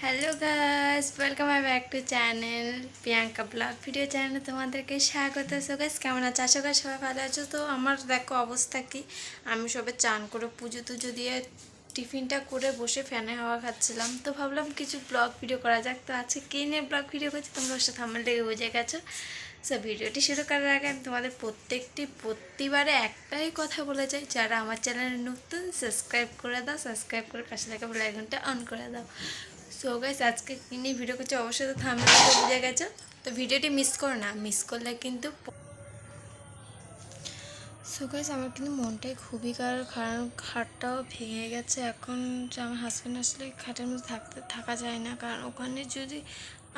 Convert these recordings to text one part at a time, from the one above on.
Hello guys, welcome back to channel Priyanka blog video চ্যানেলে তোমাদেরকে স্বাগত। সো গাইস, কেমন আছো? আশা করি সবাই ভালো আছো। তো আমার দেখো অবস্থা কি, আমি সবে চান করে পুজো টুজো দিয়ে টিফিনটা করে বসে ফ্যানে হাওয়া খাচ্ছিলাম। তো ভাবলাম কিছু ব্লগ ভিডিও করা যাক। তো আজকে কী নিয়ে ব্লগ ভিডিও করছি তোমরা ওর সাথে আমার লেগে বুঝে গেছো। সো ভিডিওটি শুরু করার আগে আমি তোমাদের প্রতিবারে একটাই কথা বলে যাই, যারা আমার চ্যানেলে নতুন সাবস্ক্রাইব করে দাও, সাবস্ক্রাইব করে পাশে থাকা বেল আইকনটা অন করে দাও। সো গাইস, আজকে কী নিয়ে ভিডিও করছি অবশ্যই তো থাম্বনেল দেখে বুঝে গেছো। তো ভিডিওটি মিস করো না, মিস করলে কিন্তু। সো গাইস, আমার কিন্তু মনটাই খুবই খারাপ, কারণ খাটটাও ভেঙে গেছে। এখন যে আমার হাজব্যান্ড আসলে খাটের মধ্যে থাকা যায় না, কারণ ওখানে যদি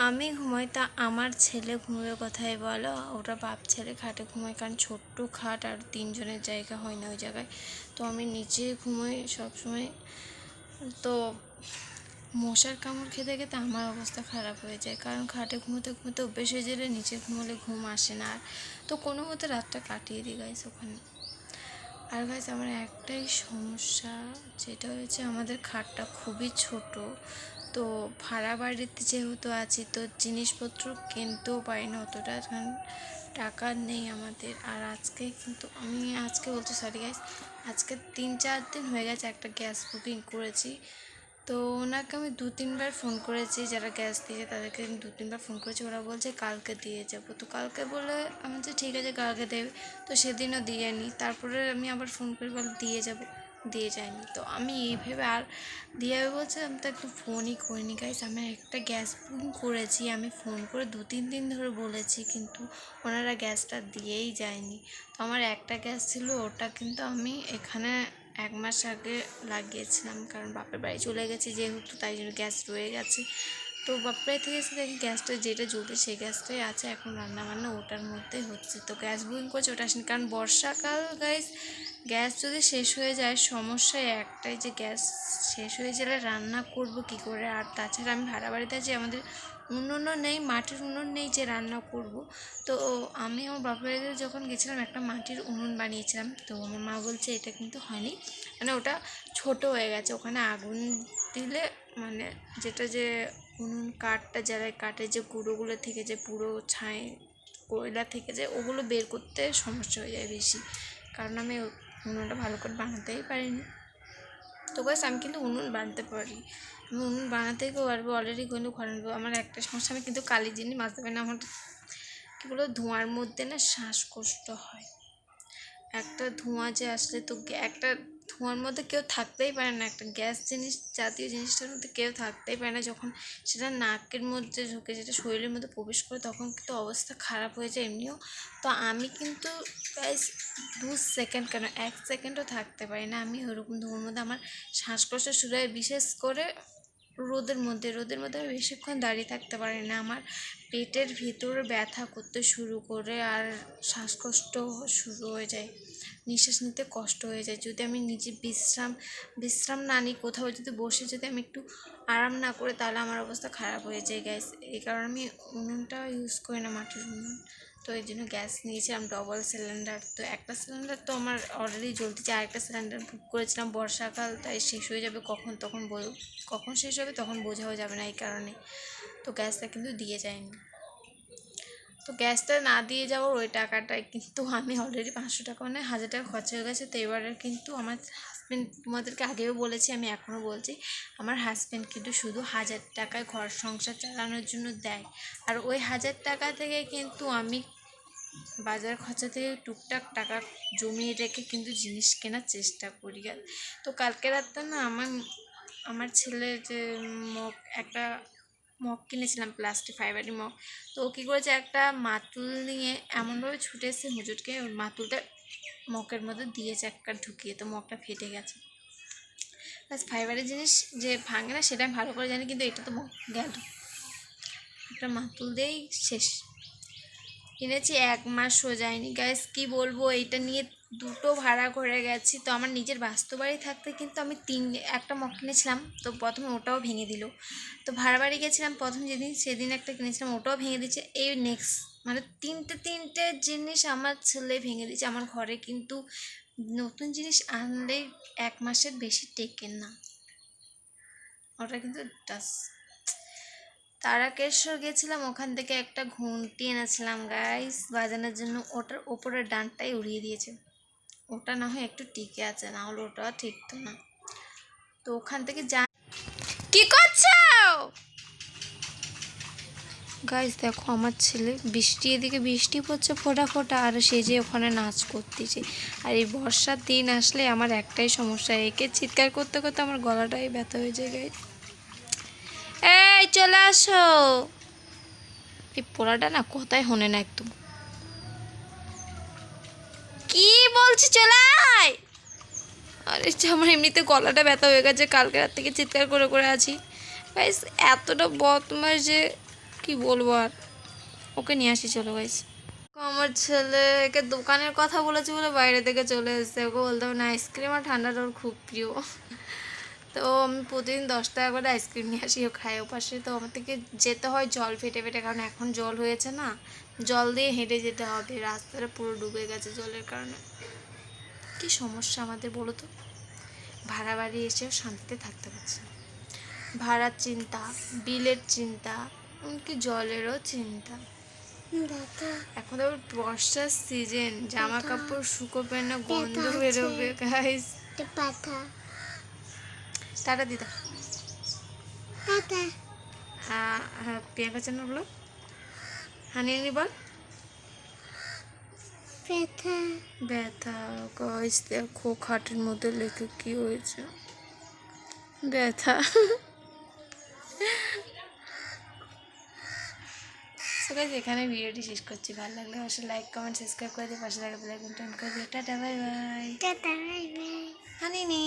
আমি ঘুমাই তা আমার ছেলে ঘুমোবে কোথায় বলো? ওটা বাপ ছেলে খাটে ঘুমায়, কারণ ছোট্ট খাট আর তিনজনের জায়গা হয় না ওই জায়গায়। তো আমি নিচে ঘুমোই সবসময়। তো মশার কামড় খেতে খেতে আমার অবস্থা খারাপ হয়ে যায়, কারণ খাটে ঘুমোতে ঘুমোতে অভ্যেস হয়ে গেলে নিচে ঘুমোলে ঘুম আসে না। আর তো কোনো মতো রাতটা কাটিয়ে দিই গাইস ওখানে। আর গাইস, আমার একটাই সমস্যা, যেটা হয়েছে আমাদের খাটটা খুবই ছোট। তো ভাড়া বাড়িতে যেহেতু আছি, তো জিনিসপত্র কিনতেও পারি না অতটা, কারণ টাকা নেই আমাদের। আর আজকে বলতে সরি গাইস, আজকে 3-4 দিন হয়ে গেছে একটা গ্যাস বুকিং করেছি। তো ওনাকে আমি 2-3বার ফোন করেছি, যারা গ্যাস দিয়েছে তাদেরকে আমি 2-3বার ফোন করেছি। ওরা বলছে কালকে দিয়ে যাবো। তো কালকে বলে আমি যে ঠিক আছে কালকে দেবে। তো সেদিনও দিয়েনি। তারপরে আমি আবার ফোন করে বলে দিয়ে যাব, দিয়ে যায়নি। তো আমি এই ভেবে আর দিয়ে যাবে বলছে, আমি তো একটু ফোনই করিনি গাইস। আমি একটা গ্যাস বুকিং করেছি, আমি ফোন করে 2-3 দিন ধরে বলেছি, কিন্তু ওনারা গ্যাসটা দিয়েই যায়নি। তো আমার একটা গ্যাস ছিল, ওটা কিন্তু আমি এখানে 1 মাস আগে লাগিয়েছিলাম, কারণ বাপের বাড়ি চলে গেছি যেহেতু, তাই জন্য গ্যাস রয়ে গেছে। তো বাপের বাড়ি থেকে এসে দেখি গ্যাসটা যেটা জ্বলতে সেই গ্যাসটাই আছে, এখন রান্নাবান্না ওটার মধ্যেই হচ্ছে। তো গ্যাস বুকিং করছে, ওটা আসেনি। কারণ বর্ষাকাল গাইস, গ্যাস যদি শেষ হয়ে যায় সমস্যা একটাই, যে গ্যাস শেষ হয়ে গেলে রান্না করব কি করে। আর তাছাড়া আমি ভাড়া বাড়িতে আছি, আমাদের উনুনও নেই, মাটির উনুন নেই যে রান্না করব। তো আমি আমার বাপের বাড়িতে যখন গেছিলাম একটা মাটির উনুন বানিয়েছিলাম। তো আমার মা বলছে এটা কিন্তু হয়নি, মানে ওটা ছোট হয়ে গেছে, ওখানে আগুন দিলে মানে যেটা যে উনুন কাঠটা জ্বালায়, কাঠের যে গুঁড়োগুলো থেকে যে পুরো ছাই কয়লা থেকে যে ওগুলো বের করতে সমস্যা হয়ে যায় বেশি, কারণ আমি উনুনটা ভালো করে বানাতেই পারিনি। তো গাইস, আমি কিন্তু উনুন বানাতে পারি, আমি উনুন বানাতেই পারবো অলরেডি, কিন্তু ঘরে আমার একটা সমস্যা, আমি কিন্তু কালি জিনিস মাজতে পারি না। আমার কী বলো, ধোঁয়ার মধ্যে না শ্বাসকষ্ট হয়। একটা ধোঁয়া যে আসলে তো একটা ধোঁয়ার মধ্যে কেউ থাকতেই পারে না, একটা গ্যাস জিনিস জাতীয় জিনিসটার মধ্যে কেউ থাকতেই পারে না। যখন সেটা নাকের মধ্যে ঢুকে, যেটা শরীরের মধ্যে প্রবেশ করে, তখন কিন্তু অবস্থা খারাপ হয়ে যায় এমনিও। তো আমি কিন্তু গাইস 2 সেকেন্ড কেন 1 সেকেন্ডও থাকতে পারি না, আমি ওরকম ধোঁয়ার মধ্যে আমার শ্বাসকষ্ট শুরু হয়। বিশেষ করে রোদের মধ্যে আমি বেশিক্ষণ দাঁড়িয়ে থাকতে পারি না, আমার পেটের ভিতরে ব্যথা করতে শুরু করে, আর শ্বাসকষ্ট শুরু হয়ে যায়, নিঃশ্বাস নিতে কষ্ট হয়ে যায়। যদি আমি নিজে বিশ্রাম না নিই, কোথাও যদি বসে যদি আমি একটু আরাম না করে, তাহলে আমার অবস্থা খারাপ হয়ে যায় গ্যাস। এই কারণে আমি উনুনটা ইউজ করি না, মাটির উনুন। তো এই জন্য গ্যাস নিয়েছিলাম ডবল সিলিন্ডার। তো একটা সিলিন্ডার তো আমার অলরেডি জ্বলতেছে, আরেকটা সিলিন্ডার বুক করেছিলাম বর্ষাকাল, তাই শেষ হয়ে যাবে কখন শেষ হবে তখন বোঝাও যাবে না, এই কারণে। তো গ্যাসটা কিন্তু দিয়ে যায়নি। তো গ্যাসটা না দিয়ে যাওয়ার ওই টাকাটায় কিন্তু আমি অলরেডি 500 টাকা মানে 1000 টাকা খরচা হয়ে গেছে। তো এবারে কিন্তু আমার হাজব্যান্ড, তোমাদেরকে আগেও বলেছি, আমি এখনও বলছি, আমার হাজব্যান্ড কিন্তু শুধু 1000 টাকায় ঘর সংসার চালানোর জন্য দেয়। আর ওই 1000 টাকা থেকে কিন্তু আমি বাজার খরচা থেকে টুকটাক টাকা জমিয়ে রেখে কিন্তু জিনিস কেনার চেষ্টা করি। তো কালকে রাতে না আমার ছেলে যে একটা মগ কিনেছিলাম, প্লাস্টিক ফাইবারের মগ। তো ও কী করেছে, একটা মাতুল নিয়ে এমনভাবে ছুটে এসে হুজুটকে ওই মাতুলটা মগের মধ্যে দিয়েছে একটা ঢুকিয়ে, তো মগটা ফেটে গেছে। প্লাস ফাইবারের জিনিস যে ভাঙে না সেটা আমি ভালো করে জানি, কিন্তু এটা তো গেল, একটা মাতুল দিয়েই শেষ। কিনেছি 1 মাসও যায়নি গাইস, কি বলবো, এইটা নিয়ে দুটো ভাড়া করে গেছি। তো আমার নিজের বাস্তু বাড়ি থাকতে কিন্তু আমি একটা মগ কিনেছিলাম, তো প্রথমে ওটাও ভেঙে দিল। তো ভাড়া বাড়ি গেছিলাম প্রথম সেদিন একটা কিনেছিলাম, ওটাও ভেঙে দিচ্ছে। এই নেক্সট মানে তিনটে জিনিস আমার ছেলে ভেঙে দিচ্ছে। আমার ঘরে কিন্তু নতুন জিনিস আনলেই 1 মাসের বেশি টেকে না, ওটা কিন্তু তারাকেশ্বর গেছিলাম, ওখান থেকে একটা ঘুমটি এনেছিলাম গাইস বাজানোর জন্য। ওটার ওপরের ডানটাই উড়িয়ে দিয়েছে। ওটা না হয় একটু টিকে আছে, না হলে ওটা ঠিক তো না। তো ওখান থেকে কি করছো গাইস? দেখো আমার ছেলে, বৃষ্টি এদিকে বৃষ্টি পড়ছে ফোঁটা ফোঁটা, আর সে যে ওখানে নাচ করতেছে। আর এই বর্ষার দিন আসলে আমার একটাই সমস্যা, একে চিৎকার করতে করতে আমার গলাটাই ব্যথা হয়ে যায় গাইস। এই চলে আসো। এই পোড়াটা না কথাই হনে না একদম। কি বলছি চলে আয়। আরে আমার এমনিতে গলাটা ব্যথা হয়ে গেছে, কালকে রাত থেকে চিৎকার করে করে আছি গাইস। এতটা বদমাশ যে কি বলবো আর। ওকে নিয়ে আসি চলো গাইস। আমার ছেলেকে দোকানের কথা বলেছি বলে বাইরে থেকে চলে এসেছে। ওকে বলতে হবে না, আইসক্রিম আর ঠান্ডাটা ওর খুব প্রিয়। তো আমি প্রতিদিন 10 টাকা করে আইসক্রিম নিয়ে আসি, ও খায়। ও পাশে তো আমার থেকে যেতে হয় জল ফেটে ফেটে, কারণ এখন জল হয়েছে না, জল দিয়ে হেঁটে যেতে হবে। রাস্তাটা পুরো ডুবে গেছে জলের কারণে। কি সমস্যা আমাদের বলো তো। ভাড়া বাড়ি এসেও শান্তিতে থাকতে পারছে না। ভাড়ার চিন্তা, বিলের চিন্তা, এমনকি জলেরও চিন্তা। এখন তো বর্ষার সিজন, জামা কাপড় শুকোবে না, গন্ধ বেরোবে গাইস। টাটা দিদা। হ্যাঁ হ্যাঁ, প্রিয়াঙ্কা চ্যানেল বলো। হানি বল। ব্যথা ব্যথা গাইস, দেখো খাটের মধ্যে লেখে কি হয়েছে, ব্যথা। সো গাইস এখানে ভিডিওটি শেষ করছি। ভালো লাগলে অবশ্যই লাইক কমেন্ট সাবস্ক্রাইব করে দিয়ে পাশে থাকা বেল আইকনটা অন করে দিও। Tata bye bye. Tata bye bye হানিনি।